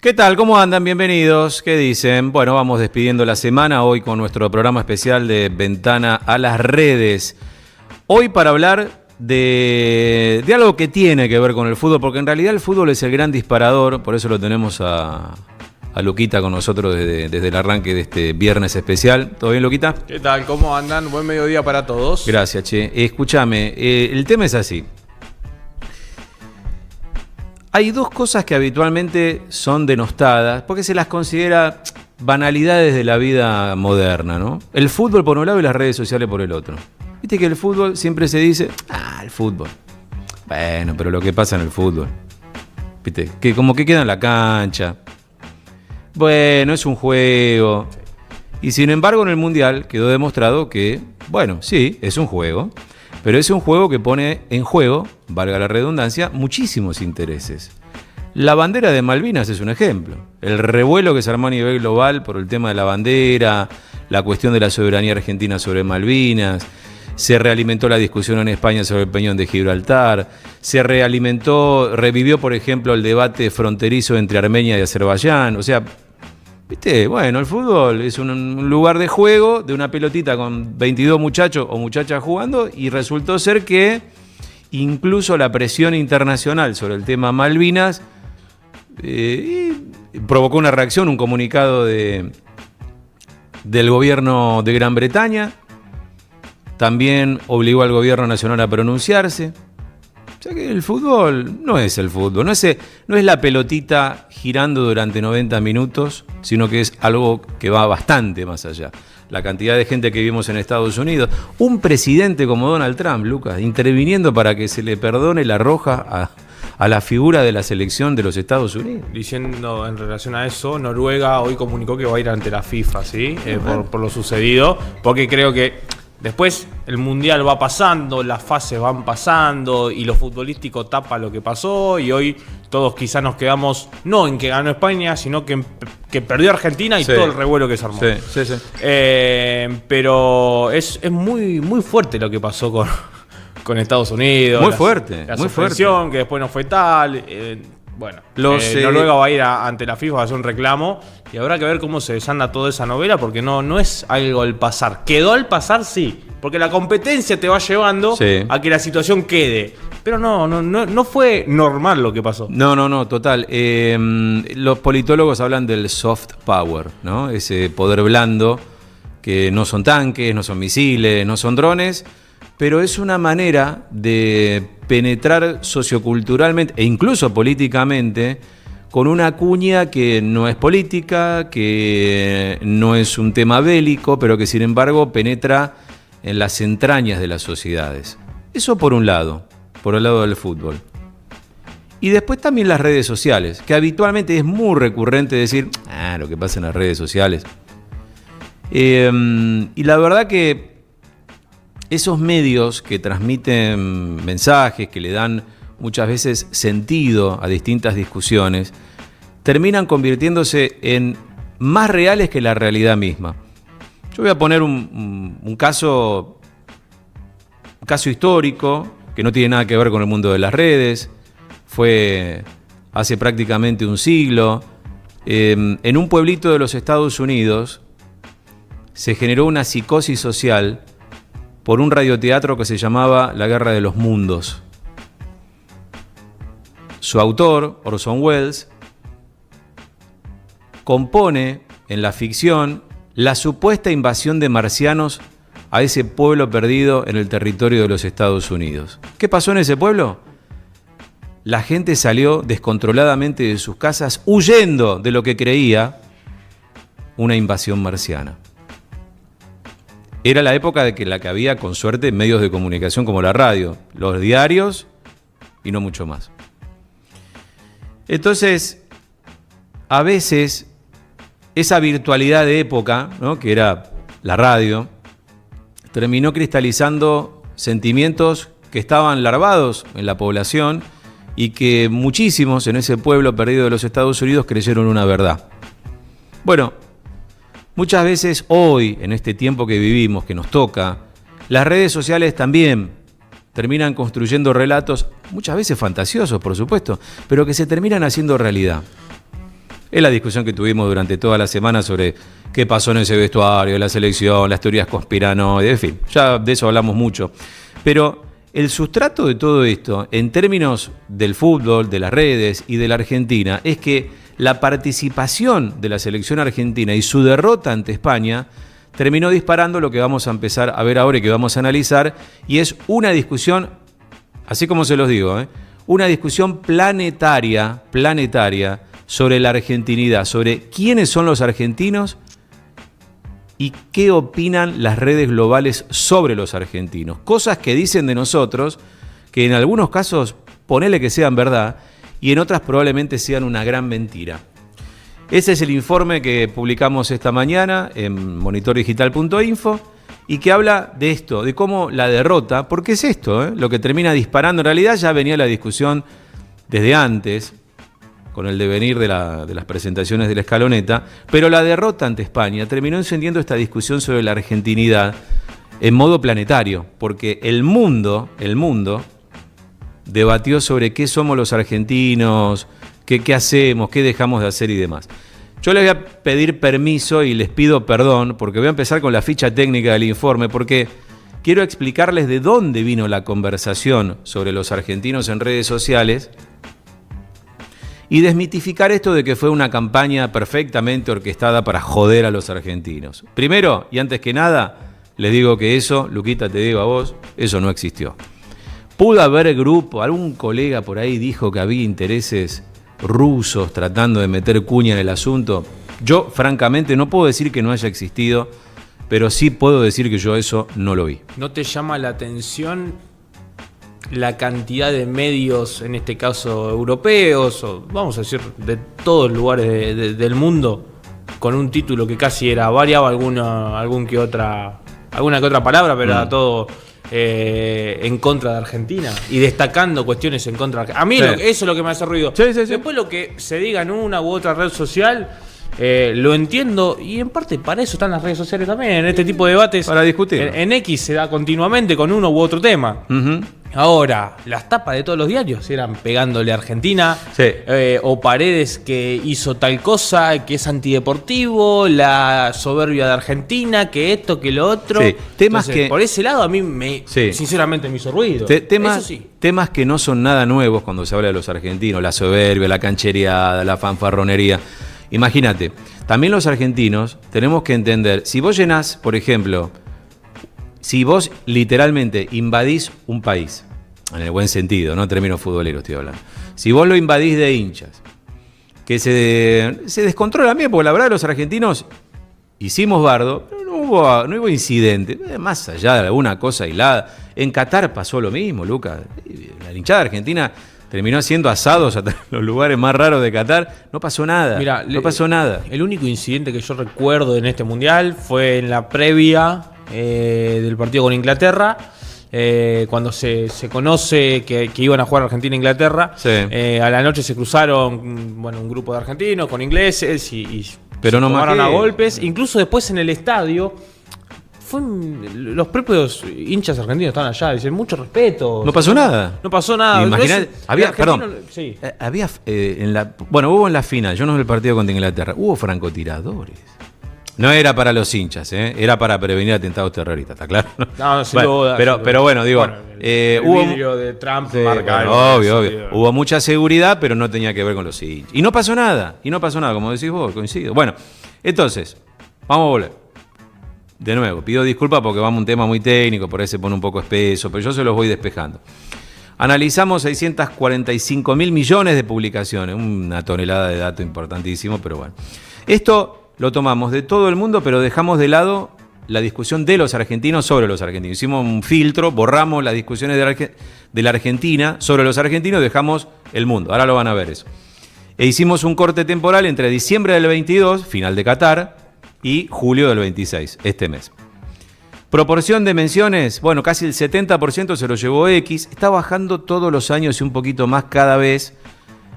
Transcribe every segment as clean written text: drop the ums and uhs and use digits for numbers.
¿Qué tal? ¿Cómo andan? Bienvenidos. ¿Qué dicen? Bueno, vamos despidiendo la semana hoy con nuestro programa especial de Ventana a las Redes. Hoy para hablar de algo que tiene que ver con el fútbol, porque en realidad el fútbol es el gran disparador, por eso lo tenemos a Luquita con nosotros desde el arranque de este viernes especial. ¿Todo bien, Luquita? ¿Qué tal? ¿Cómo andan? Buen mediodía para todos. Gracias, che. Escúchame, el tema es así. Hay dos cosas que habitualmente son denostadas, porque se las considera banalidades de la vida moderna, ¿no? El fútbol por un lado y las redes sociales por el otro. Viste que el fútbol siempre se dice, el fútbol. Bueno, pero lo que pasa en el fútbol. Viste, que como que queda en la cancha. Bueno, es un juego. Y sin embargo en el Mundial quedó demostrado que, bueno, sí, es un juego. Pero es un juego que pone en juego, valga la redundancia, muchísimos intereses. La bandera de Malvinas es un ejemplo. El revuelo que se armó a nivel global por el tema de la bandera, la cuestión de la soberanía argentina sobre Malvinas, se realimentó la discusión en España sobre el Peñón de Gibraltar, revivió, por ejemplo, el debate fronterizo entre Armenia y Azerbaiyán. O sea, viste, bueno, el fútbol es un lugar de juego de una pelotita con 22 muchachos o muchachas jugando, y resultó ser que incluso la presión internacional sobre el tema Malvinas provocó una reacción, un comunicado del gobierno de Gran Bretaña. También obligó al gobierno nacional a pronunciarse. O sea que el fútbol no es el fútbol, no es la pelotita girando durante 90 minutos, sino que es algo que va bastante más allá. La cantidad de gente que vimos en Estados Unidos, un presidente como Donald Trump, Lucas, interviniendo para que se le perdone la roja a la figura de la selección de los Estados Unidos. Diciendo en relación a eso, Noruega hoy comunicó que va a ir ante la FIFA, ¿sí? Por lo sucedido, porque creo que después el Mundial va pasando, las fases van pasando y lo futbolístico tapa lo que pasó, y hoy todos quizás nos quedamos no en que ganó España, sino que perdió Argentina y sí, todo el revuelo que se armó. Sí. Pero es muy, muy fuerte lo que pasó con Estados Unidos. Muy fuerte. La suspensión, que después no fue tal. Noruega va a ir ante la FIFA a hacer un reclamo, y habrá que ver cómo se desanda toda esa novela, porque no es algo al pasar. Quedó al pasar, sí, porque la competencia te va llevando a que la situación quede. Pero no fue normal lo que pasó. No, total. Los politólogos hablan del soft power, ¿no? Ese poder blando, que no son tanques, no son misiles, no son drones, pero es una manera de penetrar socioculturalmente e incluso políticamente con una cuña que no es política, que no es un tema bélico, pero que sin embargo penetra en las entrañas de las sociedades. Eso por un lado, por el lado del fútbol. Y después también las redes sociales, que habitualmente es muy recurrente decir, lo que pasa en las redes sociales. Y la verdad que esos medios que transmiten mensajes, que le dan muchas veces sentido a distintas discusiones, terminan convirtiéndose en más reales que la realidad misma. Yo voy a poner un caso histórico que no tiene nada que ver con el mundo de las redes. Fue hace prácticamente un siglo. En un pueblito de los Estados Unidos se generó una psicosis social por un radioteatro que se llamaba La Guerra de los Mundos. Su autor, Orson Welles, compone en la ficción la supuesta invasión de marcianos a ese pueblo perdido en el territorio de los Estados Unidos. ¿Qué pasó en ese pueblo? La gente salió descontroladamente de sus casas huyendo de lo que creía una invasión marciana. Era la época de la que había, con suerte, medios de comunicación como la radio, los diarios y no mucho más. Entonces, a veces, esa virtualidad de época, ¿no?, que era la radio, terminó cristalizando sentimientos que estaban larvados en la población y que muchísimos en ese pueblo perdido de los Estados Unidos creyeron una verdad. Bueno, muchas veces hoy, en este tiempo que vivimos, que nos toca, las redes sociales también terminan construyendo relatos, muchas veces fantasiosos, por supuesto, pero que se terminan haciendo realidad. Es la discusión que tuvimos durante toda la semana sobre qué pasó en ese vestuario, la selección, las teorías conspiranoides, en fin, ya de eso hablamos mucho. Pero el sustrato de todo esto, en términos del fútbol, de las redes y de la Argentina, es que la participación de la selección argentina y su derrota ante España terminó disparando lo que vamos a empezar a ver ahora y que vamos a analizar, y es una discusión, así como se los digo, una discusión planetaria sobre la argentinidad, sobre quiénes son los argentinos y qué opinan las redes globales sobre los argentinos. Cosas que dicen de nosotros, que en algunos casos ponele que sean verdad y en otras probablemente sean una gran mentira. Ese es el informe que publicamos esta mañana en monitordigital.info y que habla de esto, de cómo la derrota, porque es esto, lo que termina disparando. En realidad ya venía la discusión desde antes, con el devenir de las presentaciones de la escaloneta, pero la derrota ante España terminó encendiendo esta discusión sobre la argentinidad en modo planetario, porque el mundo debatió sobre qué somos los argentinos, qué hacemos, qué dejamos de hacer y demás. Yo les voy a pedir permiso y les pido perdón, porque voy a empezar con la ficha técnica del informe, porque quiero explicarles de dónde vino la conversación sobre los argentinos en redes sociales y desmitificar esto de que fue una campaña perfectamente orquestada para joder a los argentinos. Primero, y antes que nada, les digo que eso, Luquita, te digo a vos, eso no existió. Pudo haber grupo, algún colega por ahí dijo que había intereses rusos tratando de meter cuña en el asunto. Yo, francamente, no puedo decir que no haya existido, pero sí puedo decir que yo eso no lo vi. ¿No te llama la atención la cantidad de medios, en este caso europeos, o vamos a decir de todos lugares del mundo, con un título que casi variaba alguna que otra palabra, pero era todo en contra de Argentina y destacando cuestiones en contra de Argentina? A mí eso es lo que me hace ruido. Sí. Después lo que se diga en una u otra red social, lo entiendo, y en parte para eso están las redes sociales también, en este tipo de debates. Para discutir. En X se da continuamente con uno u otro tema. Uh-huh. Ahora, las tapas de todos los diarios eran pegándole a Argentina, o Paredes que hizo tal cosa, que es antideportivo, la soberbia de Argentina, que esto, que lo otro. Sí. Temas Entonces, que por ese lado a mí sinceramente me hizo ruido. Temas que no son nada nuevos cuando se habla de los argentinos, la soberbia, la canchereada, la fanfarronería. Imagínate, también los argentinos tenemos que entender, si vos llenás, por ejemplo, si vos literalmente invadís un país, en el buen sentido, no en términos futboleros estoy hablando, si vos lo invadís de hinchas, que se descontrolan bien, porque la verdad los argentinos hicimos bardo, pero no hubo incidente, más allá de alguna cosa aislada. En Qatar pasó lo mismo, Lucas, la hinchada argentina terminó haciendo asados a los lugares más raros de Qatar. No pasó nada. Mirá, no pasó nada. El único incidente que yo recuerdo en este mundial fue en la previa del partido con Inglaterra. Cuando se conoce que iban a jugar Argentina e Inglaterra. Sí. A la noche se cruzaron un grupo de argentinos con ingleses y pero se no tomaron a golpes. Incluso después en el estadio. Los propios hinchas argentinos estaban allá, dicen mucho respeto. No pasó nada. No pasó nada. Imagínate, hubo en la final, yo no vi el partido contra Inglaterra, hubo francotiradores. No era para los hinchas, era para prevenir atentados terroristas, ¿está claro? No, sin duda. Pero bueno, digo, el vídeo de Trump marca algo. Obvio. Hubo mucha seguridad, pero no tenía que ver con los hinchas. Y no pasó nada, como decís vos, coincido. Bueno, entonces, vamos a volver. De nuevo, pido disculpas porque vamos a un tema muy técnico, por ahí se pone un poco espeso, pero yo se los voy despejando. Analizamos 645 mil millones de publicaciones, una tonelada de datos importantísimo, pero bueno. Esto lo tomamos de todo el mundo, pero dejamos de lado la discusión de los argentinos sobre los argentinos. Hicimos un filtro, borramos las discusiones de la Argentina sobre los argentinos, dejamos el mundo. Ahora lo van a ver eso. E hicimos un corte temporal entre diciembre del 22, final de Qatar, y julio del 26, este mes. Proporción de menciones, casi el 70% se lo llevó X. Está bajando todos los años y un poquito más cada vez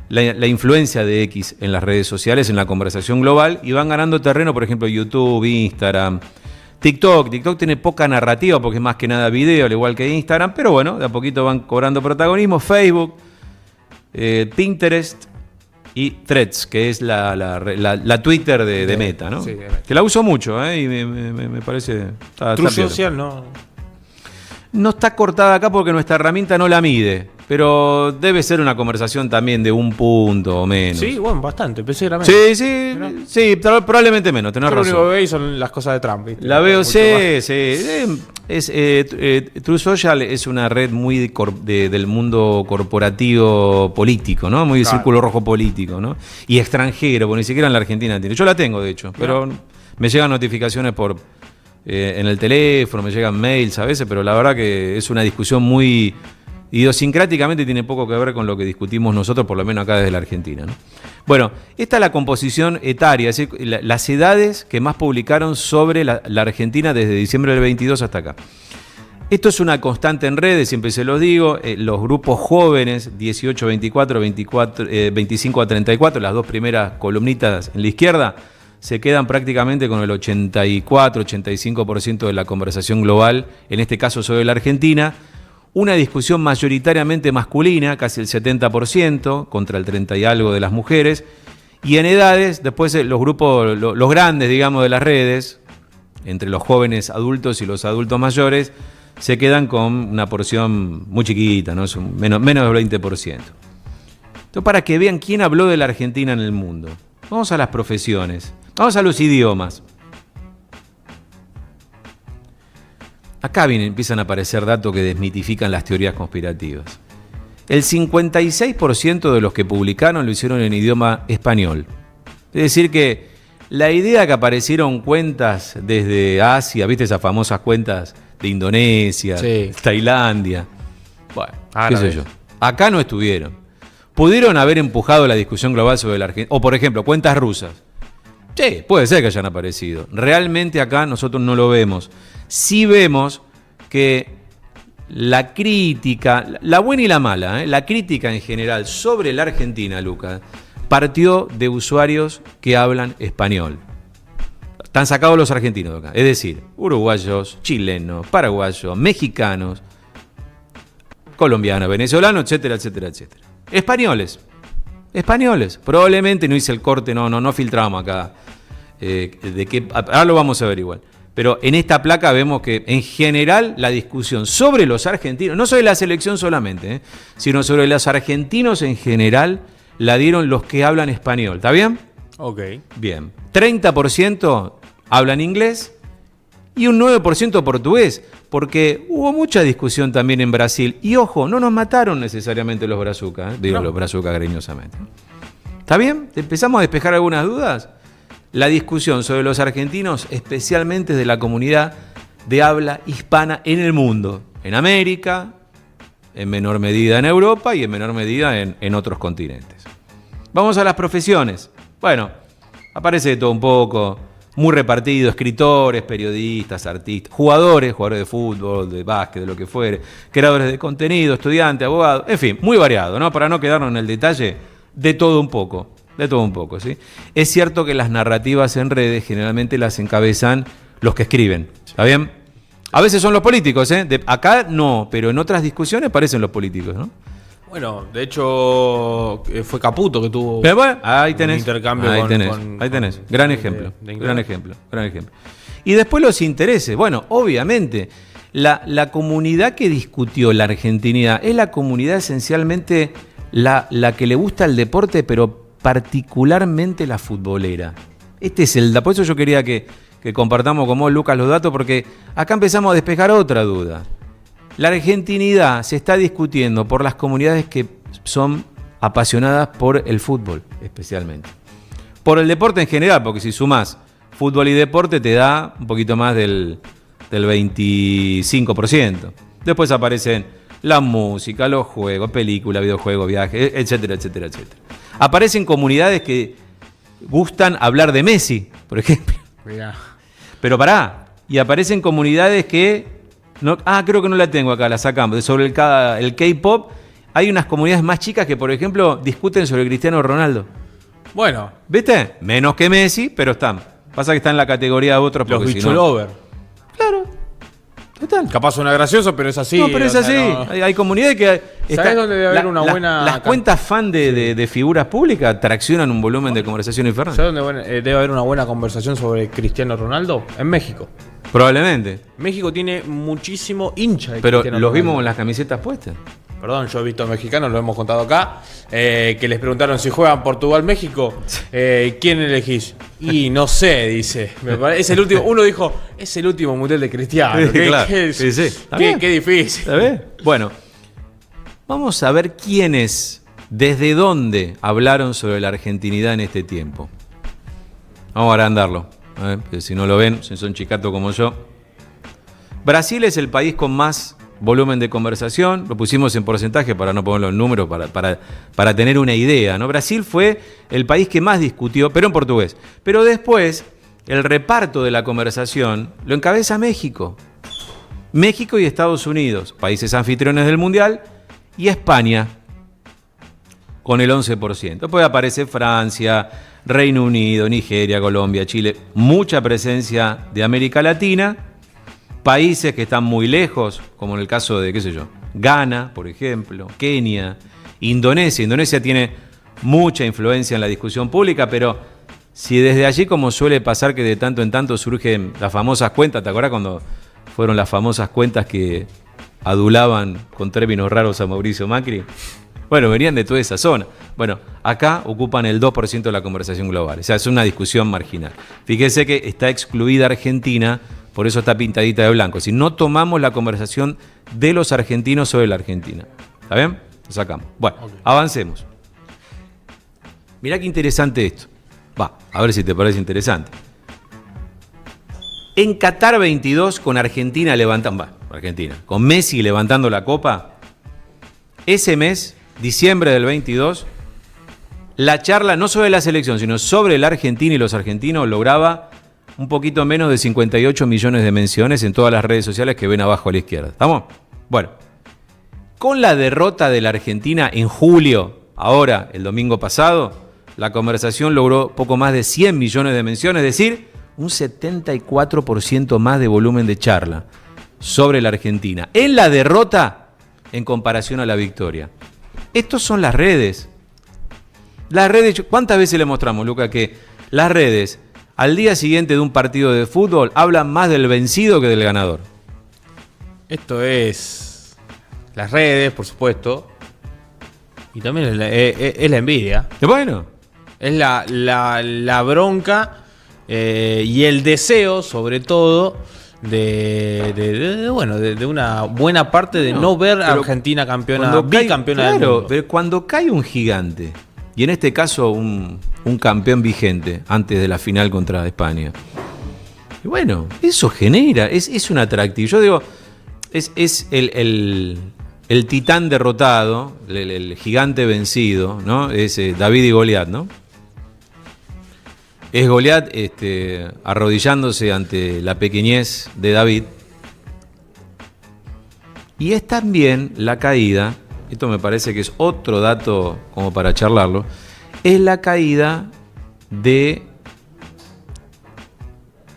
la influencia de X en las redes sociales, en la conversación global, y van ganando terreno, por ejemplo, YouTube, Instagram, TikTok. TikTok tiene poca narrativa porque es más que nada video, al igual que Instagram, pero bueno, de a poquito van cobrando protagonismo. Facebook, Pinterest, y Threads, que es la Twitter de Meta, ¿no? Sí, de Meta. Que la uso mucho, y me parece... True Social no... No está cortada acá porque nuestra herramienta no la mide, pero debe ser una conversación también de un punto o menos. Sí, bueno, bastante, pensé que era menos. Sí, probablemente menos, tenés razón. Lo único que veis son las cosas de Trump, ¿viste? La veo, sí. True Social es una red muy del mundo corporativo político, ¿no? Muy de círculo rojo político, ¿no? Y extranjero, porque ni siquiera en la Argentina tiene. Yo la tengo, de hecho, pero me llegan notificaciones en el teléfono, me llegan mails a veces, pero la verdad que es una discusión muy idiosincráticamente, tiene poco que ver con lo que discutimos nosotros, por lo menos acá desde la Argentina, ¿no? Bueno, esta es la composición etaria, es decir, las edades que más publicaron sobre la Argentina desde diciembre del 22 hasta acá. Esto es una constante en redes, siempre se los digo, los grupos jóvenes, 18 a 24, 25 a 34, las dos primeras columnitas en la izquierda, se quedan prácticamente con el 84-85% de la conversación global, en este caso sobre la Argentina. Una discusión mayoritariamente masculina, casi el 70%, contra el 30 y algo de las mujeres. Y en edades, después los grupos, los grandes, digamos, de las redes, entre los jóvenes adultos y los adultos mayores, se quedan con una porción muy chiquita, ¿no? Menos del 20%. Entonces, para que vean quién habló de la Argentina en el mundo. Vamos a las profesiones. Vamos a los idiomas. Acá empiezan a aparecer datos que desmitifican las teorías conspirativas. El 56% de los que publicaron lo hicieron en idioma español. Es decir que la idea que aparecieron cuentas desde Asia, ¿viste esas famosas cuentas de Indonesia, Tailandia? Bueno, qué sé yo. Acá no estuvieron. Pudieron haber empujado la discusión global sobre la Argentina. O, por ejemplo, cuentas rusas. Sí, puede ser que hayan aparecido. Realmente acá nosotros no lo vemos. Sí vemos que la crítica, la buena y la mala, la crítica en general sobre la Argentina, Lucas, partió de usuarios que hablan español. Están sacados los argentinos de acá. Es decir, uruguayos, chilenos, paraguayos, mexicanos, colombianos, venezolanos, etcétera, etcétera, etcétera. Españoles. Probablemente no hice el corte, no filtramos acá. Ahora lo vamos a ver igual. Pero en esta placa vemos que en general la discusión sobre los argentinos, no sobre la selección solamente, sino sobre los argentinos en general, la dieron los que hablan español. ¿Está bien? Ok. Bien. 30% hablan inglés y un 9% portugués, porque hubo mucha discusión también en Brasil. Y ojo, no nos mataron necesariamente los brazucas, los brazucas cariñosamente. ¿Está bien? ¿Empezamos a despejar algunas dudas? La discusión sobre los argentinos, especialmente de la comunidad de habla hispana en el mundo, en América, en menor medida en Europa y en menor medida en otros continentes. Vamos a las profesiones. Bueno, aparece de todo un poco, muy repartido, escritores, periodistas, artistas, jugadores de fútbol, de básquet, de lo que fuere, creadores de contenido, estudiantes, abogados, en fin, muy variado, ¿no? Para no quedarnos en el detalle, de todo un poco. De todo un poco, ¿sí? Es cierto que las narrativas en redes generalmente las encabezan los que escriben, ¿está bien? A veces son los políticos, acá no, pero en otras discusiones parecen los políticos, ¿no? Bueno, de hecho fue Caputo que tuvo ahí tenés, un intercambio ahí tenés. Gran ejemplo. Y después los intereses. Bueno, obviamente, la comunidad que discutió la argentinidad es la comunidad esencialmente la que le gusta el deporte, pero particularmente la futbolera. Por eso yo quería que compartamos con vos, Lucas, los datos, porque acá empezamos a despejar otra duda. La argentinidad se está discutiendo por las comunidades que son apasionadas por el fútbol, especialmente. Por el deporte en general, porque si sumás fútbol y deporte te da un poquito más del 25%. Después aparecen la música, los juegos, películas, videojuegos, viajes, etcétera, etcétera, etcétera. Aparecen comunidades que gustan hablar de Messi, por ejemplo. Mirá. Pero y aparecen comunidades que... creo que no la tengo acá, la sacamos. Sobre el K-pop, hay unas comunidades más chicas que, por ejemplo, discuten sobre Cristiano Ronaldo. Bueno. ¿Viste? Menos que Messi, pero están. Pasa que está en la categoría de otros. Los bicholovers. Claro. Capaz suena gracioso, pero es así. No, pero es así. No. Hay comunidades que... ¿Sabés dónde debe haber una buena... Las cuentas fan de figuras públicas traccionan un volumen de conversación infernal. ¿Sabés dónde debe haber una buena conversación sobre Cristiano Ronaldo? En México. Probablemente. México tiene muchísimo hincha de Pero Cristiano los Ronaldo. vimos con las camisetas puestas. Perdón, yo he visto mexicanos, lo hemos contado acá, que les preguntaron si juegan Portugal-México, ¿quién elegís? Y no sé, dice. Es el último. Uno dijo, es el último mundial de Cristiano. Claro. ¿Qué Sí. qué difícil. ¿Sabés? Bueno, vamos a ver quiénes, desde dónde hablaron sobre la argentinidad en este tiempo. Vamos a agrandarlo. Si no lo ven, si son chicatos como yo. Brasil es el país con más volumen de conversación, lo pusimos en porcentaje para no ponerlo en números, para tener una idea, ¿no? Brasil fue el país que más discutió, pero en portugués. Pero después, el reparto de la conversación lo encabeza México. México y Estados Unidos, países anfitriones del Mundial, y España, con el 11%. Después aparece Francia, Reino Unido, Nigeria, Colombia, Chile, mucha presencia de América Latina, países que están muy lejos, como en el caso de, Ghana, por ejemplo, Kenia, Indonesia. Indonesia tiene mucha influencia en la discusión pública, pero si desde allí, como suele pasar, que de tanto en tanto surgen las famosas cuentas, ¿te acuerdas cuando fueron las famosas cuentas que adulaban con términos raros a Mauricio Macri? Bueno, venían de toda esa zona. Bueno, acá ocupan el 2% de la conversación global. O sea, es una discusión marginal. Fíjese que está excluida Argentina, por eso está pintadita de blanco. Si no tomamos la conversación de los argentinos sobre la Argentina. ¿Está bien? Lo sacamos. Bueno, avancemos. Mirá qué interesante esto. A ver si te parece interesante. En Qatar 22, con Argentina levantando... con Messi levantando la copa, ese mes, diciembre del 22, la charla no sobre la selección, sino sobre la Argentina y los argentinos lograba un poquito menos de 58 millones de menciones en todas las redes sociales que ven abajo a la izquierda. ¿Estamos? Bueno, con la derrota de la Argentina en julio, ahora, el domingo pasado, la conversación logró poco más de 100 millones de menciones, es decir, un 74% más de volumen de charla sobre la Argentina. En la derrota, en comparación a la victoria. Estos son las redes. Las redes, ¿cuántas veces le mostramos, Luca, que las redes al día siguiente de un partido de fútbol hablan más del vencido que del ganador? Esto es las redes, por supuesto, y también es la envidia. Bueno. Es la bronca y el deseo, sobre todo, de una buena parte de no ver a Argentina campeona, bicampeona del mundo. Pero cuando cae un gigante, y en este caso un campeón vigente antes de la final contra España, y bueno, eso genera, es un atractivo. Yo digo, es el titán derrotado, el gigante vencido, ¿no? Es David y Goliat, ¿no? Es Goliat arrodillándose ante la pequeñez de David. Y es también la caída, esto me parece que es otro dato como para charlarlo, es la caída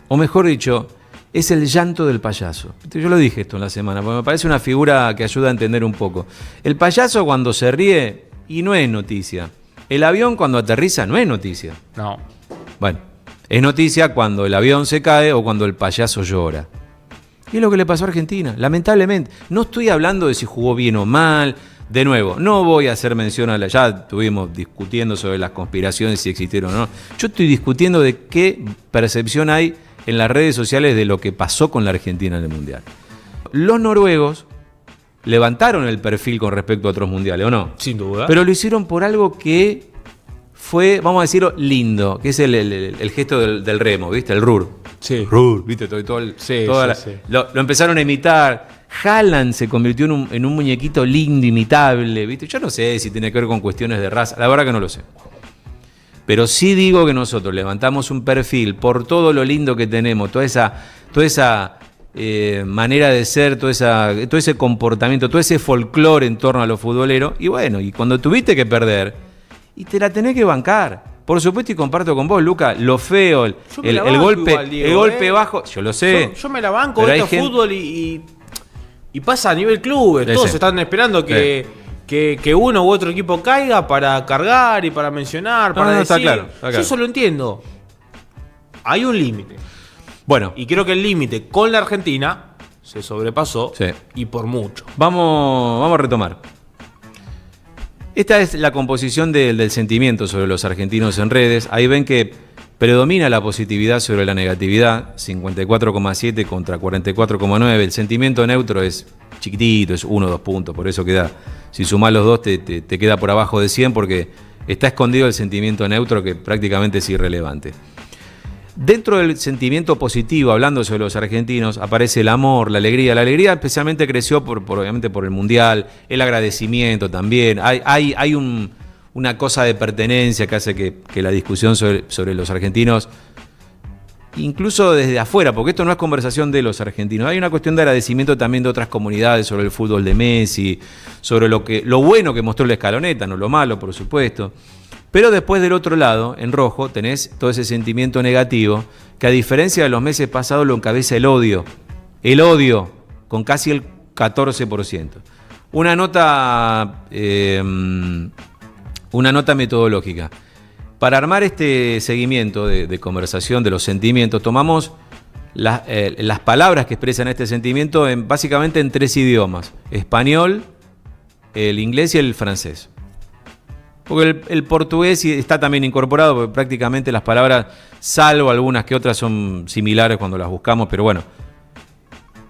o mejor dicho, es el llanto del payaso. Yo lo dije esto en la semana, porque me parece una figura que ayuda a entender un poco. El payaso cuando se ríe, y no es noticia. El avión cuando aterriza no es noticia. No. Bueno, es noticia cuando el avión se cae o cuando el payaso llora. Y es lo que le pasó a Argentina, lamentablemente. No estoy hablando de si jugó bien o mal. De nuevo, no voy a hacer mención a ya estuvimos discutiendo sobre las conspiraciones, si existieron o no. Yo estoy discutiendo de qué percepción hay en las redes sociales de lo que pasó con la Argentina en el Mundial. Los noruegos levantaron el perfil con respecto a otros mundiales, ¿o no? Sin duda. Pero lo hicieron por algo que fue, vamos a decirlo, lindo, que es el gesto del remo, ¿viste? El RUR. Sí. RUR, ¿viste? Sí. Lo empezaron a imitar. Haaland se convirtió en un muñequito lindo, imitable, ¿viste? Yo no sé si tiene que ver con cuestiones de raza, la verdad que no lo sé. Pero sí digo que nosotros levantamos un perfil por todo lo lindo que tenemos, toda esa manera de ser, todo ese comportamiento, todo ese folclore en torno a los futboleros. Y bueno, y cuando tuviste que perder, y te la tenés que bancar. Por supuesto, y comparto con vos, Luca, lo feo, el golpe, igual, Diego, el golpe bajo, yo lo sé. Yo me la banco, esto es fútbol y Y pasa a nivel clubes, todos están esperando que uno u otro equipo caiga para cargar y para mencionar, para decir. Está claro. Yo eso lo entiendo. Hay un límite. Bueno. Y creo que el límite con la Argentina se sobrepasó y por mucho. Vamos a retomar. Esta es la composición del sentimiento sobre los argentinos en redes. Ahí ven que predomina la positividad sobre la negatividad, 54,7 contra 44,9. El sentimiento neutro es chiquitito, es 1 o 2 puntos, por eso queda, si sumás los dos te queda por abajo de 100 porque está escondido el sentimiento neutro que prácticamente es irrelevante. Dentro del sentimiento positivo, hablando sobre los argentinos, aparece el amor, la alegría. La alegría especialmente creció obviamente por el Mundial, el agradecimiento también. Hay una cosa de pertenencia que hace que la discusión sobre los argentinos, incluso desde afuera, porque esto no es conversación de los argentinos, hay una cuestión de agradecimiento también de otras comunidades sobre el fútbol de Messi, sobre lo bueno que mostró la Escaloneta, no lo malo, por supuesto. Pero después del otro lado, en rojo, tenés todo ese sentimiento negativo que a diferencia de los meses pasados lo encabeza el odio. El odio, con casi el 14%. Una nota metodológica. Para armar este seguimiento de conversación de los sentimientos, tomamos las palabras que expresan este sentimiento básicamente en 3 idiomas. Español, el inglés y el francés. Porque el portugués está también incorporado, porque prácticamente las palabras, salvo algunas que otras, son similares cuando las buscamos, pero bueno.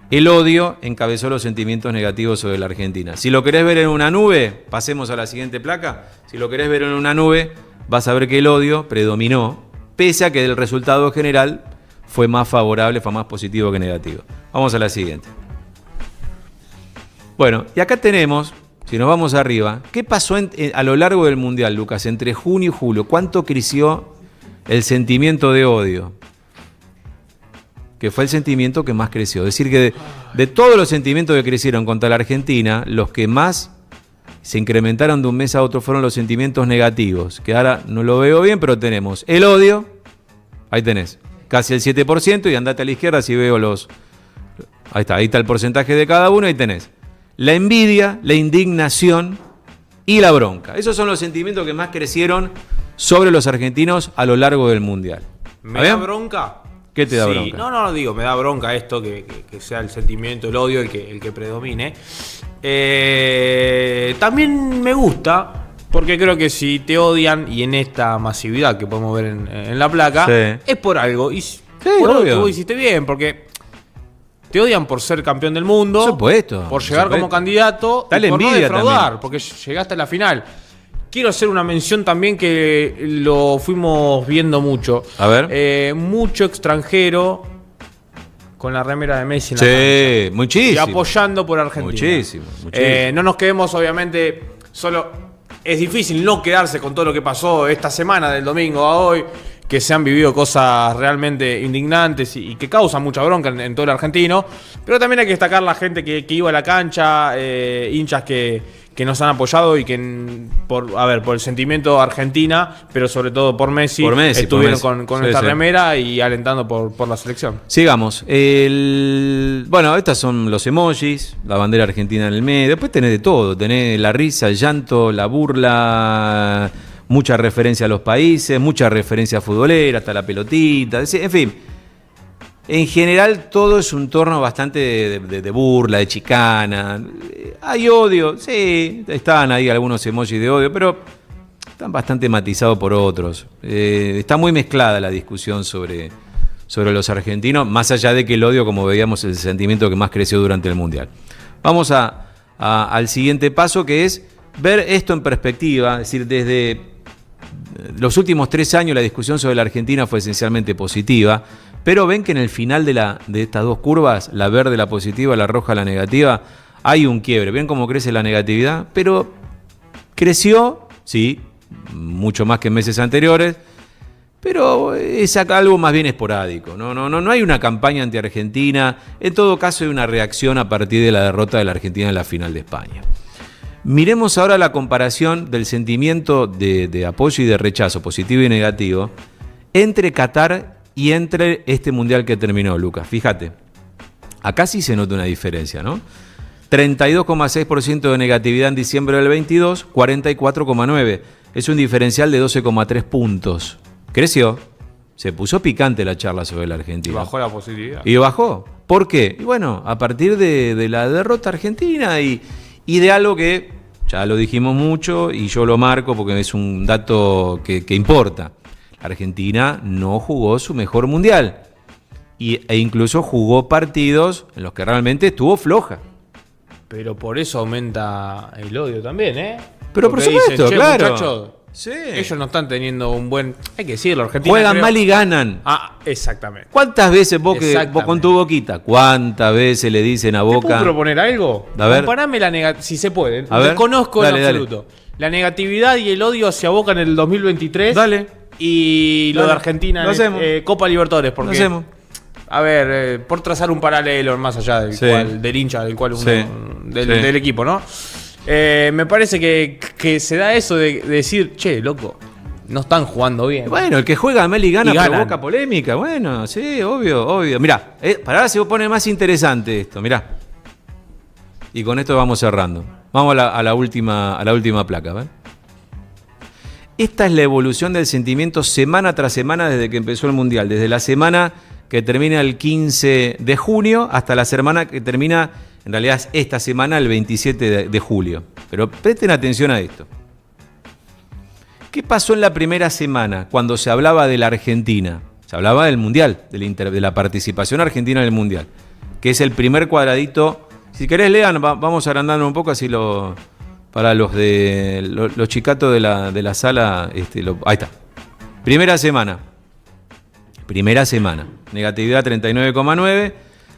El odio encabezó los sentimientos negativos sobre la Argentina. Si lo querés ver en una nube, pasemos a la siguiente placa. Si lo querés ver en una nube, vas a ver que el odio predominó, pese a que el resultado general fue más favorable, fue más positivo que negativo. Vamos a la siguiente. Bueno, y acá tenemos... Si nos vamos arriba, ¿qué pasó a lo largo del Mundial, Lucas? Entre junio y julio, ¿cuánto creció el sentimiento de odio? Que fue el sentimiento que más creció. Es decir, que de todos los sentimientos que crecieron contra la Argentina, los que más se incrementaron de un mes a otro fueron los sentimientos negativos. Que ahora no lo veo bien, pero tenemos el odio, ahí tenés, casi el 7%, y andate a la izquierda si veo ahí está el porcentaje de cada uno, ahí tenés. La envidia, la indignación y la bronca. Esos son los sentimientos que más crecieron sobre los argentinos a lo largo del Mundial. ¿Me da bronca? ¿Qué te da bronca? No, digo, me da bronca esto, que sea el sentimiento, el odio el que predomine. También me gusta, porque creo que si te odian, y en esta masividad que podemos ver en la placa, es por algo. Y por algo que vos hiciste bien, porque... Te odian por ser campeón del mundo, supuesto, por llegar como candidato, y por no defraudar, también. Porque llegaste a la final. Quiero hacer una mención también que lo fuimos viendo mucho. A ver. Mucho extranjero con la remera de Messi en la cancha. Muchísimo. Y apoyando por Argentina. Muchísimo. No nos quedemos, obviamente, solo... Es difícil no quedarse con todo lo que pasó esta semana, del domingo a hoy, que se han vivido cosas realmente indignantes y que causan mucha bronca en todo el argentino. Pero también hay que destacar la gente que iba a la cancha, hinchas que nos han apoyado y que por el sentimiento Argentina, pero sobre todo por Messi estuvieron con esta remera y alentando por la selección. Sigamos. Bueno, estos son los emojis, la bandera argentina en el medio. Después tenés de todo, tenés la risa, el llanto, la burla, mucha referencia a los países, mucha referencia futbolera, hasta la pelotita, en fin. En general todo es un torno bastante de burla, de chicana. Hay odio, sí, están ahí algunos emojis de odio, pero están bastante matizados por otros. Está muy mezclada la discusión sobre los argentinos, más allá de que el odio, como veíamos, es el sentimiento que más creció durante el Mundial. Vamos al siguiente paso, que es ver esto en perspectiva, es decir, desde los últimos 3 años la discusión sobre la Argentina fue esencialmente positiva, pero ven que en el final de estas dos curvas, la verde la positiva, la roja la negativa, hay un quiebre. ¿Ven cómo crece la negatividad? Pero creció, sí, mucho más que en meses anteriores, pero es algo más bien esporádico. No hay una campaña anti-Argentina. En todo caso, hay una reacción a partir de la derrota de la Argentina en la final de España. Miremos ahora la comparación del sentimiento de apoyo y de rechazo, positivo y negativo, entre Qatar y entre este Mundial que terminó, Lucas. Fíjate, acá sí se nota una diferencia, ¿no? 32,6% de negatividad en diciembre del 22, 44,9%. Es un diferencial de 12,3 puntos. Creció. Se puso picante la charla sobre la Argentina. Y bajó la posibilidad. Y bajó. ¿Por qué? Y bueno, a partir de la derrota argentina y de algo que ya lo dijimos mucho y yo lo marco porque es un dato que importa. Argentina no jugó su mejor mundial e incluso jugó partidos en los que realmente estuvo floja. Pero por eso aumenta el odio también, ¿eh? Pero porque por supuesto, dicen, claro. Muchachos, sí. Ellos no están teniendo un buen... Hay que decirlo, Argentina... Juegan mal y ganan. Exactamente. ¿Cuántas veces vos con tu Boquita, cuántas veces le dicen a Boca... ¿Te puedo proponer algo? A ver. Comparame la negatividad, si se puede. A ver. Desconozco Dale, en absoluto. La negatividad y el odio hacia Boca en el 2023. Dale. Y lo de Argentina en Copa Libertadores. Porque, lo hacemos. A ver, por trazar un paralelo más allá del hincha, del cual uno, del equipo, ¿no? Me parece que se da eso de decir, che, loco, no están jugando bien. Bueno, el que juega mal y gana provoca polémica. Bueno, sí, obvio. Mirá, para ahora se pone más interesante esto, mirá. Y con esto vamos cerrando. Vamos a la última placa, ¿ven? Esta es la evolución del sentimiento semana tras semana desde que empezó el Mundial. Desde la semana que termina el 15 de junio hasta la semana que termina, en realidad es esta semana, el 27 de julio. Pero presten atención a esto. ¿Qué pasó en la primera semana cuando se hablaba de la Argentina? Se hablaba del Mundial, de la participación argentina en el Mundial, que es el primer cuadradito. Si querés lean, vamos agrandando un poco así para los chicatos de la sala. Ahí está. Primera semana. Negatividad 39,9.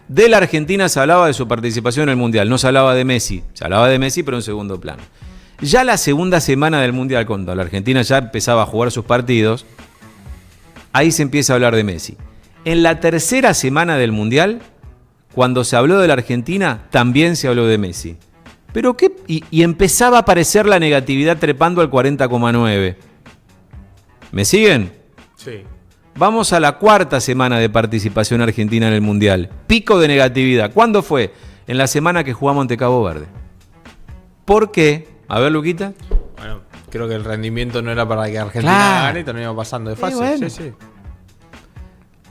De la Argentina se hablaba de su participación en el Mundial. No se hablaba de Messi. Se hablaba de Messi, pero en segundo plano. Ya la segunda semana del Mundial, cuando la Argentina ya empezaba a jugar sus partidos, ahí se empieza a hablar de Messi. En la tercera semana del Mundial, cuando se habló de la Argentina, también se habló de Messi. ¿Pero qué? Y empezaba a aparecer la negatividad trepando al 40,9. ¿Me siguen? Sí. Vamos a la cuarta semana de participación argentina en el Mundial. Pico de negatividad. ¿Cuándo fue? En la semana que jugamos ante Cabo Verde. ¿Por qué? A ver, Luquita. Bueno, creo que el rendimiento no era para que Argentina gane y terminamos pasando de fase. Bueno. Sí.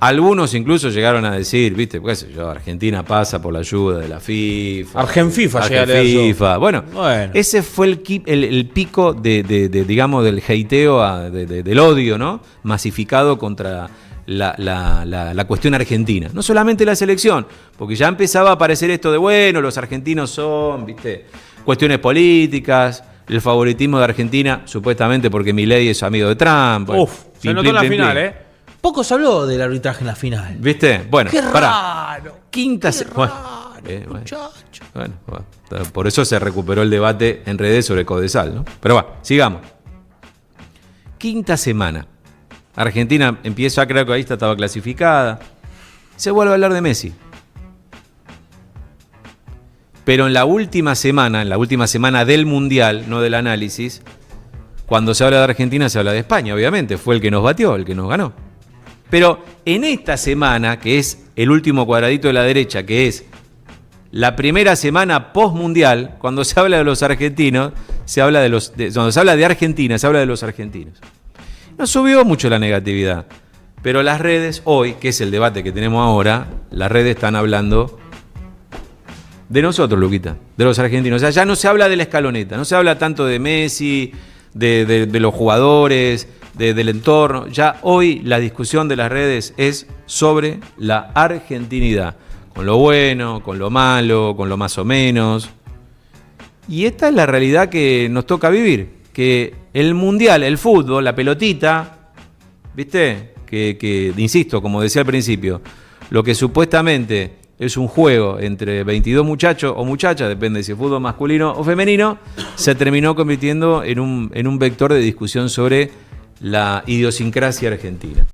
Algunos incluso llegaron a decir, viste, qué sé yo, Argentina pasa por la ayuda de la FIFA. FIFA. Bueno, ese fue el pico digamos, del hateo, del odio, ¿no? Masificado contra la cuestión argentina. No solamente la selección, porque ya empezaba a aparecer esto de, bueno, los argentinos son, viste, cuestiones políticas, el favoritismo de Argentina, supuestamente porque Milei es amigo de Trump. Bueno, se notó en la final, Poco se habló del arbitraje en la final. ¿Viste? Bueno, qué raro. Quinta semana. Muchacho. Bueno, por eso se recuperó el debate en redes sobre Codesal, ¿no? Pero va, sigamos. Quinta semana. Argentina empieza, creo que ahí estaba clasificada. Se vuelve a hablar de Messi. Pero en la última semana del Mundial, no del análisis, cuando se habla de Argentina se habla de España, obviamente. Fue el que nos batió, el que nos ganó. Pero en esta semana, que es el último cuadradito de la derecha, que es la primera semana post-mundial, cuando se habla de los argentinos, cuando se habla de Argentina, se habla de los argentinos. No subió mucho la negatividad, pero las redes hoy, que es el debate que tenemos ahora, las redes están hablando de nosotros, Luquita, de los argentinos. O sea, ya no se habla de la escaloneta, no se habla tanto de Messi, de los jugadores, del entorno. Ya hoy la discusión de las redes es sobre la argentinidad, con lo bueno, con lo malo, con lo más o menos. Y esta es la realidad que nos toca vivir, que el mundial, el fútbol, la pelotita, ¿viste? Que insisto, como decía al principio, lo que supuestamente es un juego entre 22 muchachos o muchachas, depende si es fútbol masculino o femenino, se terminó convirtiendo en un vector de discusión sobre la idiosincrasia argentina.